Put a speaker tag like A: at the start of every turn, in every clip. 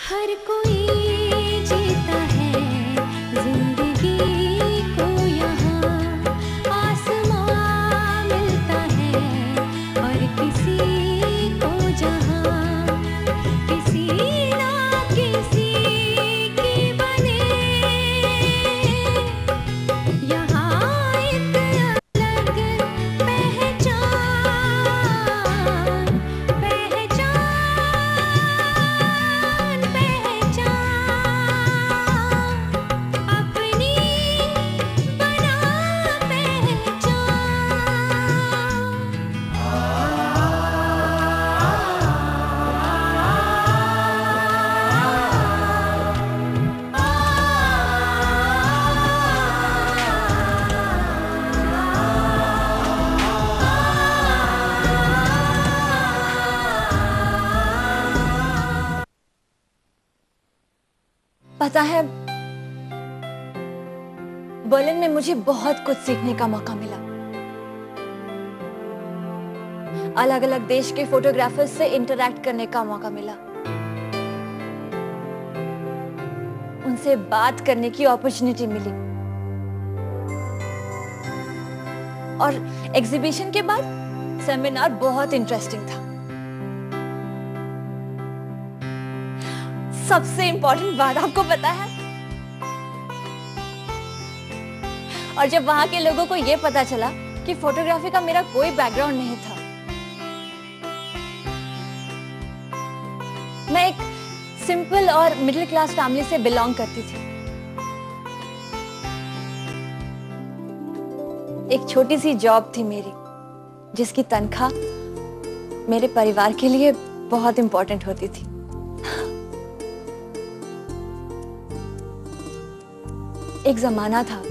A: हर कोई जीता है जिंदगी को, यहाँ आसमां मिलता है और किसी को जहाँ, किसी ना किसी की बने यहाँ एक अलग पहचान, अपनी बना
B: पता है, बर्लिन में मुझे बहुत कुछ सीखने का मौका मिला। अलग अलग देश के फोटोग्राफर्स से इंटरैक्ट करने का मौका मिला, उनसे बात करने की अपॉर्चुनिटी मिली और एग्जीबिशन के बाद सेमिनार बहुत इंटरेस्टिंग था। सबसे इंपॉर्टेंट बात आपको पता है, और जब वहां के लोगों को यह पता चला कि फोटोग्राफी का मेरा कोई बैकग्राउंड नहीं था, मैं एक सिंपल और मिडिल क्लास फैमिली से बिलोंग करती थी। एक छोटी सी जॉब थी मेरी, जिसकी तनख्वाह मेरे परिवार के लिए बहुत इंपॉर्टेंट होती थी। एक जमाना था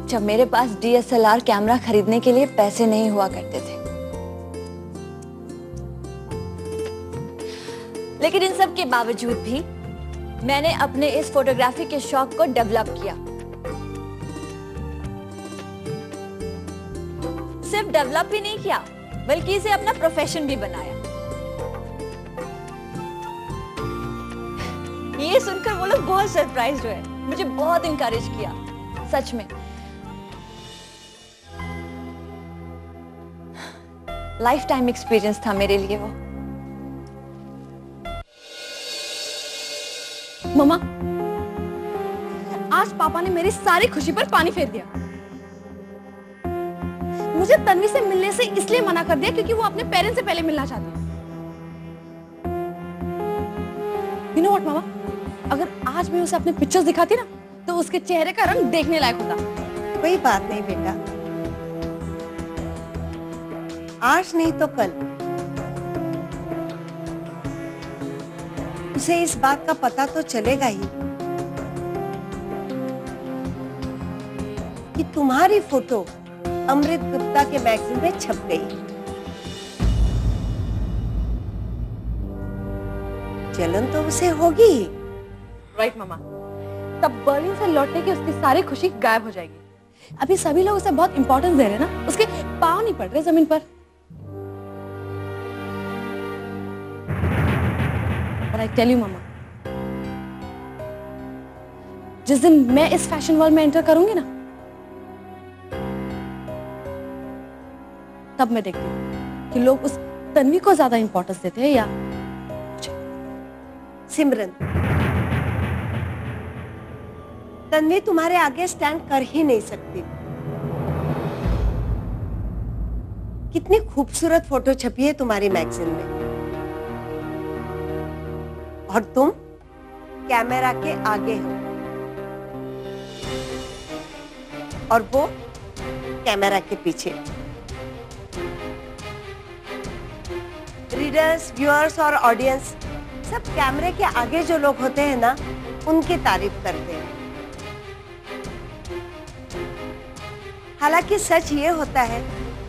B: जब मेरे पास DSLR कैमरा खरीदने के लिए पैसे नहीं हुआ करते थे, लेकिन इन सब के बावजूद भी मैंने अपने इस फोटोग्राफी के शौक को डेवलप किया। सिर्फ डेवलप ही नहीं किया, बल्कि इसे अपना प्रोफेशन भी बनाया। ये सुनकर वो लोग बहुत सरप्राइज्ड हुए, मुझे बहुत इनकरेज किया। सच में लाइफ टाइम एक्सपीरियंस था मेरे लिए वो।
C: मम्मा, आज पापा ने मेरी सारी खुशी पर पानी फेर दिया। मुझे तन्वी से मिलने से इसलिए मना कर दिया क्योंकि वो अपने पेरेंट्स से पहले मिलना चाहती है। You know what, मामा? अगर आज मैं उसे अपने पिक्चर्स दिखाती ना, तो उसके चेहरे का रंग देखने लायक होता।
D: कोई बात नहीं बेटा, आज नहीं तो कल उसे इस बात का पता तो चलेगा ही कि तुम्हारी फोटो अमृत गुप्ता के मैगजीन में छप गई। जलन तो उसे होगी ही।
C: राइट मामा, तब बर्लिन से लौटने की उसकी सारी खुशी गायब हो जाएगी। अभी सभी लोग उसे बहुत इंपॉर्टेंस दे रहे हैं ना, उसके पाँव नहीं पड़ रहे जमीन पर। But I tell you मामा, जिस दिन मैं इस फैशन वर्ल्ड में एंटर करूंगी ना, तब मैं देखती हूँ कि लोग उस तन्वी को ज्यादा इंपॉर्टेंस देते हैं या
D: सिमरन। तन्वी तुम्हारे आगे स्टैंड कर ही नहीं सकती। कितनी खूबसूरत फोटो छपी है तुम्हारी मैगजीन में, और तुम कैमरा के आगे हो और वो कैमरा के पीछे। रीडर्स, व्यूअर्स और ऑडियंस सब कैमरे के आगे जो लोग होते हैं ना, उनकी तारीफ करते हैं। हालांकि सच ये होता है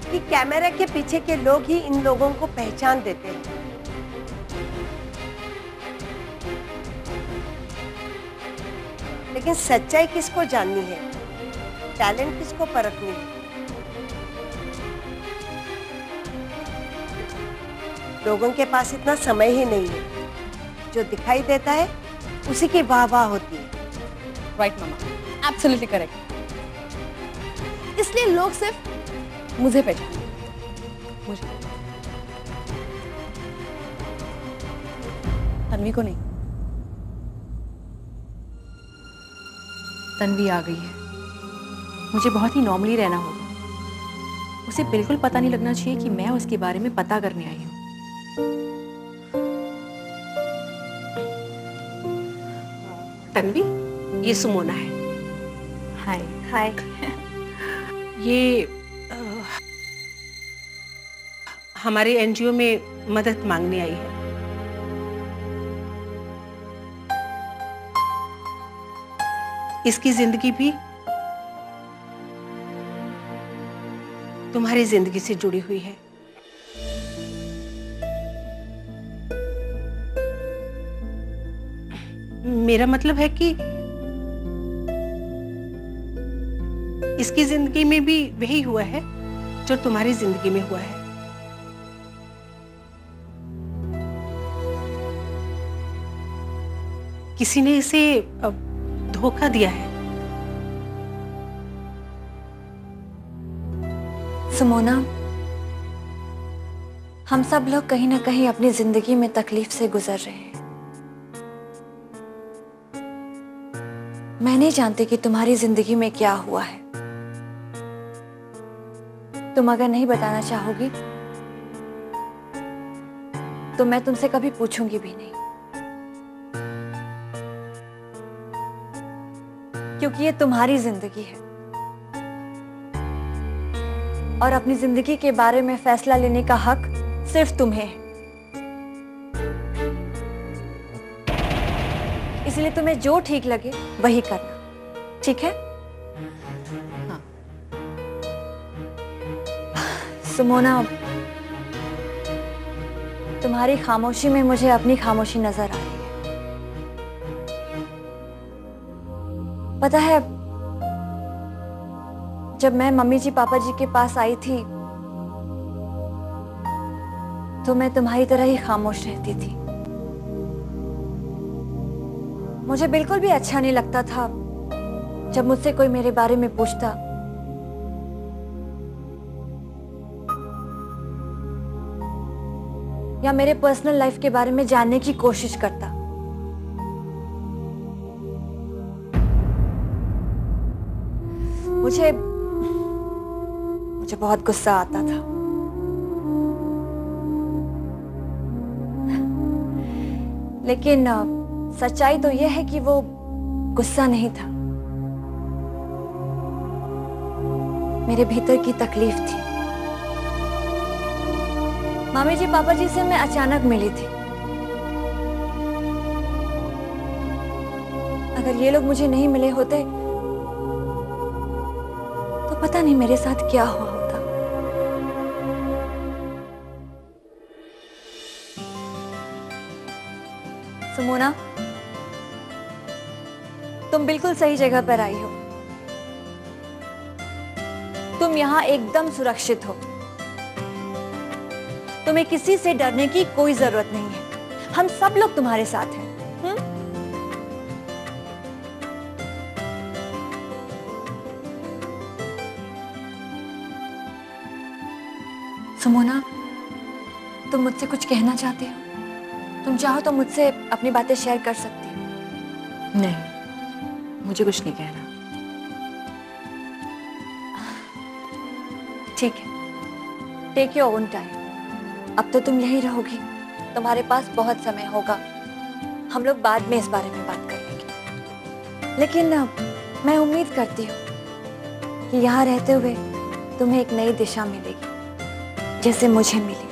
D: कि कैमरा के पीछे के लोग ही इन लोगों को पहचान देते हैं। लेकिन सच्चाई किसको जाननी है, टैलेंट किसको परखनी है? लोगों के पास इतना समय ही नहीं है। जो दिखाई देता है उसी की वाह वाह होती है।
C: राइट मामा, एब्सोल्युटली करेक्ट। इसलिए लोग सिर्फ मुझे पहचानते, मुझे, तन्वी को नहीं। तन्वी आ गई है, मुझे बहुत ही नॉर्मली रहना होगा। उसे बिल्कुल पता नहीं लगना चाहिए कि मैं उसके बारे में पता करने आई हूँ।
E: तन्वी, ये सुमोना है।
C: हाय।
B: हाय।
E: ये हमारे एनजीओ में मदद मांगने आई है। इसकी जिंदगी भी तुम्हारी जिंदगी से जुड़ी हुई है। मेरा मतलब है कि इसकी जिंदगी में भी वही हुआ है जो तुम्हारी जिंदगी में हुआ है। किसी ने इसे धोखा दिया है।
B: सुमोना, हम सब लोग कहीं ना कहीं अपनी जिंदगी में तकलीफ से गुजर रहे हैं। मैं नहीं जानती कि तुम्हारी जिंदगी में क्या हुआ है। तुम अगर नहीं बताना चाहोगी तो मैं तुमसे कभी पूछूंगी भी नहीं, क्योंकि ये तुम्हारी जिंदगी है और अपनी जिंदगी के बारे में फैसला लेने का हक सिर्फ तुम्हें है। इसलिए तुम्हें जो ठीक लगे वही करना, ठीक है?
C: हाँ।
B: सुमोना, तुम्हारी खामोशी में मुझे अपनी खामोशी नजर आ रही है। पता है, जब मैं मम्मी जी पापा जी के पास आई थी तो मैं तुम्हारी तरह ही खामोश रहती थी। मुझे बिल्कुल भी अच्छा नहीं लगता था जब मुझसे कोई मेरे बारे में पूछता या मेरे पर्सनल लाइफ के बारे में जानने की कोशिश करता। मुझे बहुत गुस्सा आता था। लेकिन सच्चाई तो यह है कि वो गुस्सा नहीं था, मेरे भीतर की तकलीफ थी। मामी जी पापा जी से मैं अचानक मिली थी। अगर ये लोग मुझे नहीं मिले होते तो पता नहीं मेरे साथ क्या हुआ होता। सुमोना, तुम बिल्कुल सही जगह पर आई हो। तुम यहां एकदम सुरक्षित हो। तुम्हें किसी से डरने की कोई जरूरत नहीं है। हम सब लोग तुम्हारे साथ हैं। सुमोना, तुम मुझसे कुछ कहना चाहती हो? तुम चाहो तो मुझसे अपनी बातें शेयर कर सकती हो।
C: नहीं, मुझे कुछ नहीं कहना।
B: ठीक है, टेक योर ओन टाइम। अब तो तुम यहीं रहोगी, तुम्हारे पास बहुत समय होगा। हम लोग बाद में इस बारे में बात कर लेंगे। लेकिन मैं उम्मीद करती हूँ कि यहाँ रहते हुए तुम्हें एक नई दिशा मिलेगी, जैसे मुझे मिली।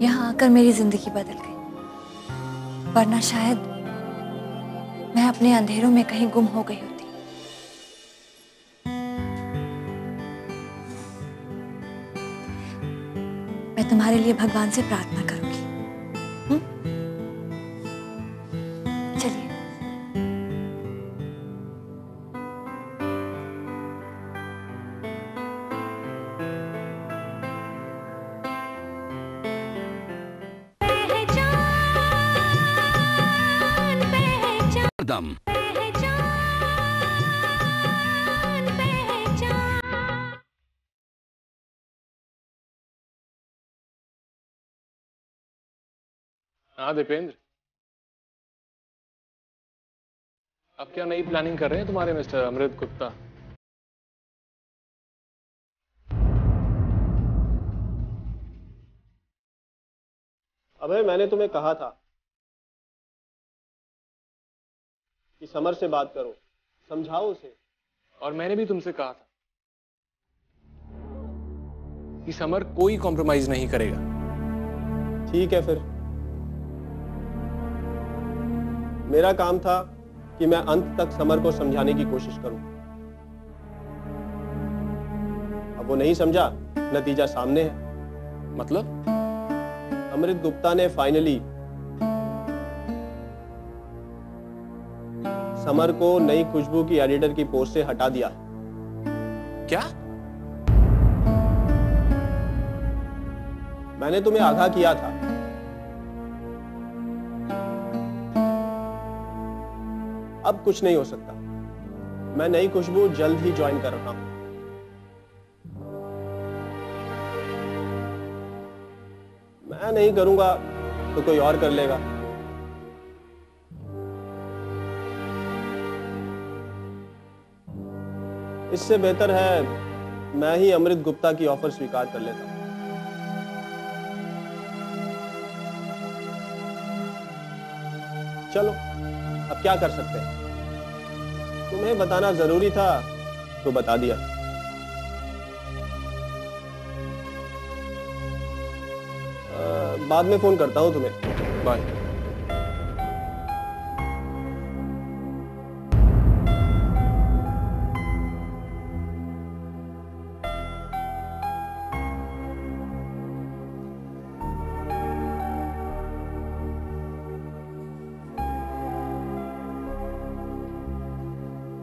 B: यहाँ आकर मेरी जिंदगी बदल गई, वरना शायद मैं अपने अंधेरों में कहीं गुम हो गई होती। मैं तुम्हारे लिए भगवान से प्रार्थना करूंगी। चलिए।
A: पहचान
F: कदम।
G: हाँ दीपेंद्र, अब क्या नई प्लानिंग कर रहे हैं तुम्हारे मिस्टर अमृत गुप्ता?
H: अबे मैंने तुम्हें कहा था कि समर से बात करो, समझाओ उसे।
G: और मैंने भी तुमसे कहा था कि समर कोई कॉम्प्रोमाइज नहीं करेगा।
H: ठीक है फिर, मेरा काम था कि मैं अंत तक समर को समझाने की कोशिश करूं। अब वो नहीं समझा, नतीजा सामने है।
G: मतलब?
H: अमृत गुप्ता ने फाइनली समर को नई खुशबू की एडिटर की पोस्ट से हटा दिया।
G: क्या?
H: मैंने तुम्हें आगाह किया था। अब कुछ नहीं हो सकता। मैं नई खुशबू जल्द ही ज्वाइन कर रहा हूं। मैं नहीं करूंगा तो कोई और कर लेगा। इससे बेहतर है मैं ही अमृत गुप्ता की ऑफर स्वीकार कर लेता हूं। चलो, अब क्या कर सकते हैं? तुम्हें बताना जरूरी था तो बता दिया। बाद में फोन करता हूं तुम्हें।
G: बाय।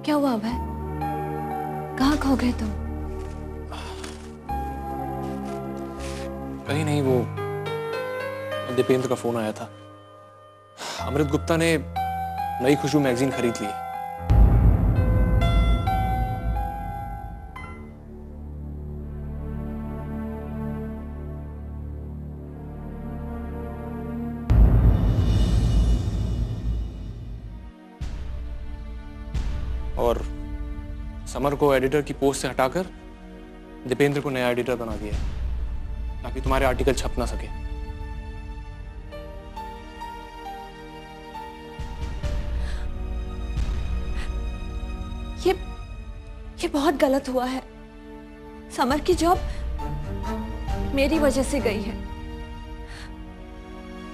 B: क्या हुआ अभय? कहाँ खो गए तुम?
G: कहीं नहीं, वो दीपेंद्र का फोन आया था। अमृत गुप्ता ने नई खुशबू मैगजीन खरीद ली है। और समर को एडिटर की पोस्ट से हटाकर दीपेंद्र को नया एडिटर बना दिया है ताकि तुम्हारे आर्टिकल छप ना सके।
B: ये बहुत गलत हुआ है। समर की जॉब मेरी वजह से गई है।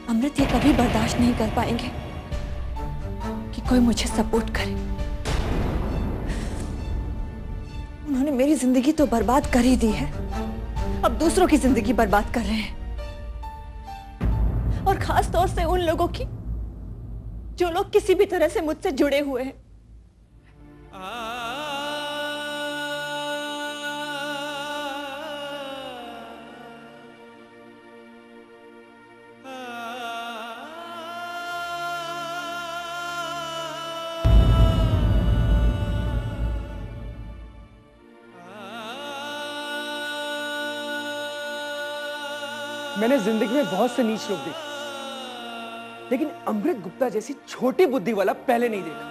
B: अमृत ये कभी बर्दाश्त नहीं कर पाएंगे कि कोई मुझे सपोर्ट करे। उन्होंने मेरी जिंदगी तो बर्बाद कर ही दी है, अब दूसरों की जिंदगी बर्बाद कर रहे हैं, और खास तौर से उन लोगों की जो लोग किसी भी तरह से मुझसे जुड़े हुए हैं।
I: मैंने जिंदगी में बहुत से नीच लोग देखे, लेकिन अमृत गुप्ता जैसी छोटी बुद्धि वाला पहले नहीं देखा।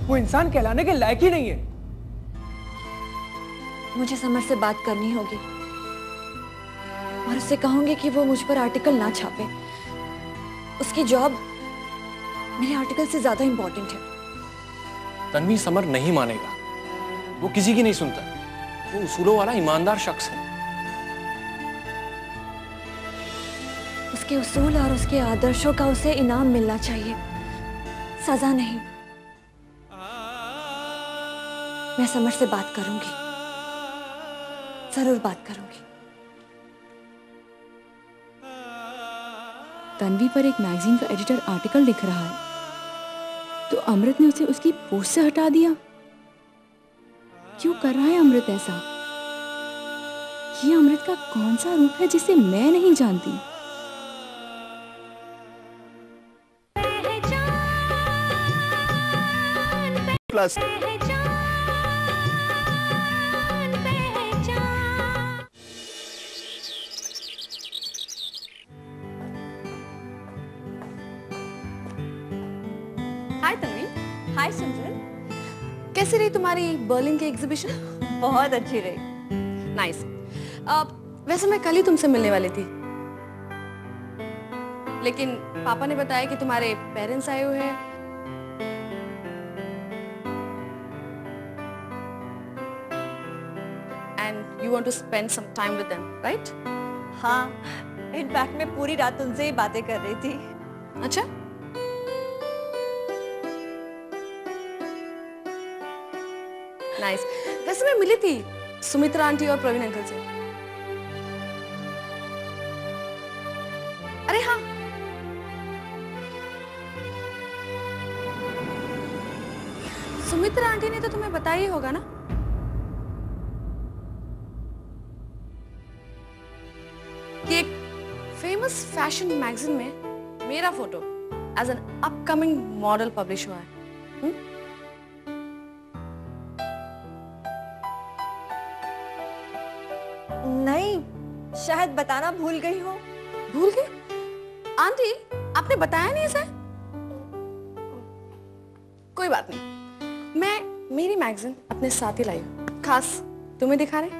I: वो इंसान कहलाने के लायक ही नहीं है।
B: मुझे समर से बात करनी होगी और उससे कहूंगी कि वो मुझ पर आर्टिकल ना छापे। उसकी जॉब मेरे आर्टिकल से ज्यादा इंपॉर्टेंट है।
G: तन्वी, समर नहीं मानेगा। वो किसी की नहीं सुनता। वो उसूलों वाला ईमानदार शख्स है।
B: उसके उसूल और उसके आदर्शों का उसे इनाम मिलना चाहिए, सजा नहीं। मैं समर से बात करूंगी, जरूर बात करूंगी।
J: तन्वी पर एक मैगजीन का एडिटर आर्टिकल लिख रहा है, तो अमृत ने उसे उसकी पोस्ट से हटा दिया। क्यों कर रहा है अमृत ऐसा? ये अमृत का कौन सा रूप है जिसे मैं नहीं जानती?
H: प्लस
C: हाय तन्वी।
B: हाय सिमरन,
C: कैसी रही तुम्हारी बर्लिन की एग्जीबिशन?
B: बहुत अच्छी रही।
C: नाइस। वैसे मैं कल ही तुमसे मिलने वाली थी, लेकिन पापा ने बताया कि तुम्हारे पेरेंट्स आए हुए हैं। And you want to spend some time with them, right?
B: हाँ, इनफैक्ट मैं पूरी रात उनसे ही बातें कर रही थी।
C: अच्छा। नाइस। वैसे मैं मिली थी सुमित्रा आंटी और प्रवीण अंकल से। अरे हाँ, सुमित्रा आंटी ने तो तुम्हें बताया ही होगा ना कि एक फेमस फैशन मैगजीन में मेरा photo as an upcoming model publish हुआ है।
B: नहीं, शायद बताना भूल गई हो।
C: भूल गए? आंटी, आपने बताया नहीं इसे? कोई बात नहीं, मैं मेरी मैगजीन अपने साथ ही लाई हूँ, खास तुम्हें दिखा रहे।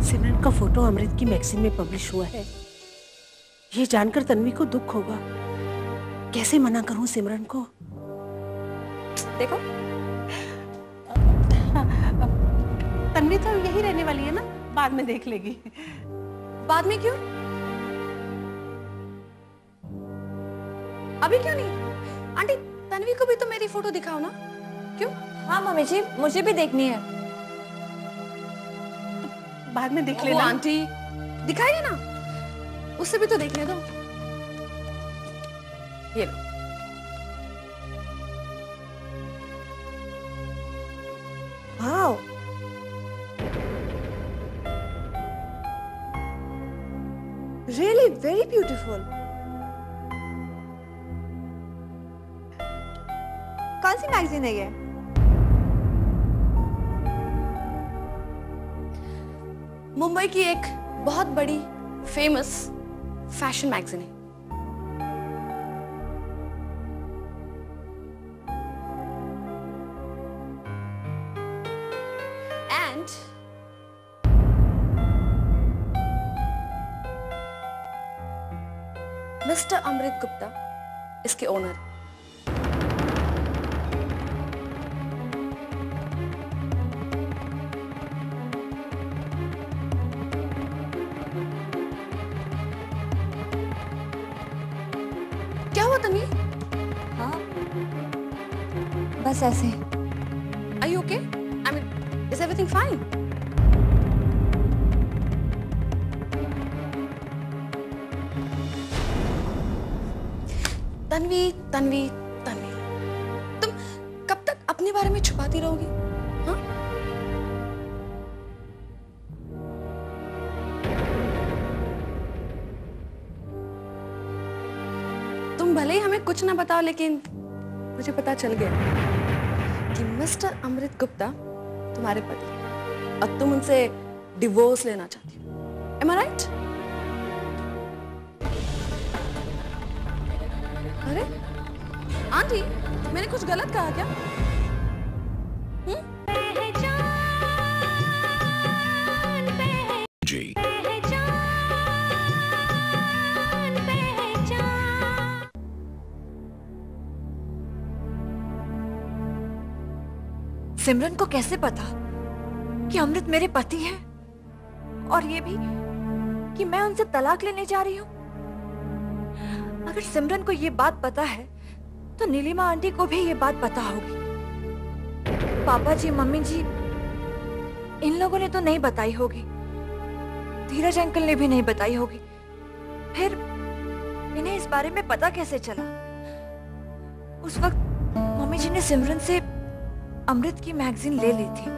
E: सिमरन का फोटो अमृत की मैगजीन में पब्लिश हुआ है। ये जानकर तन्वी को दुख होगा। कैसे मना करूं सिमरन को?
C: देखो,
E: तन्वी तो यही रहने वाली है ना, बाद में देख लेगी।
C: बाद में क्यों? अभी क्यों नहीं? आंटी, तन्वी को भी तो मेरी फोटो दिखाओ ना। क्यों?
B: हाँ मम्मी जी, मुझे भी देखनी है।
E: बाद में देख
C: ओह,
E: लेना।
C: आंटी दिखाइए ना, उससे भी तो देखने दो। ये लो।
B: Wow, really very beautiful. कौन सी मैगजीन है ये?
C: मुंबई की एक बहुत बड़ी फेमस फैशन मैगजीन है। एंड मिस्टर अमृत गुप्ता इसके ओनर है। क्या हुआ तन्वी?
B: हाँ, बस ऐसे।
C: Are you okay? I mean, is everything fine? Tanvi, Tanvi, Tanvi, तुम कब तक अपने बारे में छुपाती रहोगी? हाँ? तुम भले ही हमें कुछ ना बताओ, लेकिन मुझे पता चल गया कि मिस्टर अमृत गुप्ता तुम्हारे पति और तुम उनसे डिवोर्स लेना चाहती हो। Am I right? अरे आंटी, मैंने कुछ गलत कहा क्या?
A: जी।
B: सिमरन को कैसे पता कि अमृत मेरे पति हैं, और ये भी कि मैं उनसे तलाक लेने जा रही हूँ? अगर सिमरन को ये बात पता है तो नीलिमा आंटी को भी ये बात पता होगी। पापा जी, मम्मी जी, इन लोगों ने तो नहीं बताई होगी। धीरज अंकल ने भी नहीं बताई होगी। फिर इन्हें इस बारे में पता कैसे चला? उस वक्त मम्मी जी ने सिमरन से अमृत की मैगजीन ले ली थी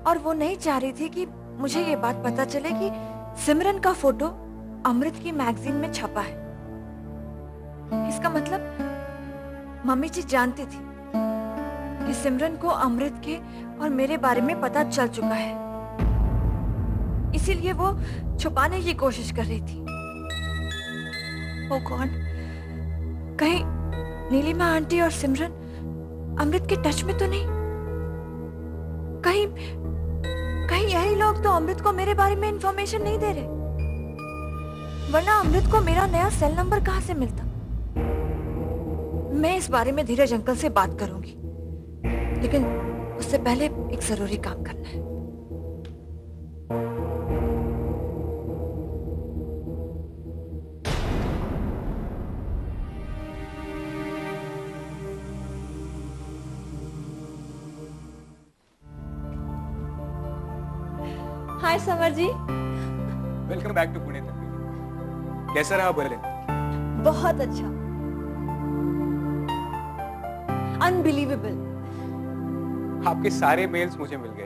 B: और वो नहीं चाह रही थी कि मुझे ये बात पता चले कि सिमरन का फोटो अमृत की मैगजीन में छपा है। इसका मतलब मम्मी जी जानती थी कि सिमरन को अमृत के और मेरे बारे में पता चल चुका है, इसीलिए वो छुपाने की कोशिश कर रही थी। ओ गॉड, कहीं नीलिमा आंटी और सिमरन अमृत के टच में तो नहीं? कहीं कहीं यही लोग तो अमृत को मेरे बारे में इंफॉर्मेशन नहीं दे रहे, वरना अमृत को मेरा नया सेल नंबर कहां से मिलता? मैं इस बारे में धीरज अंकल से बात करूंगी, लेकिन उससे पहले एक जरूरी काम करना है। Hi Samar ji.
I: Welcome back to Pune Tanvi. कैसा रहा बर्लिन?
B: बहुत अच्छा, अनबिलीवेबल।
I: आपके सारे मेल्स मुझे मिल गए।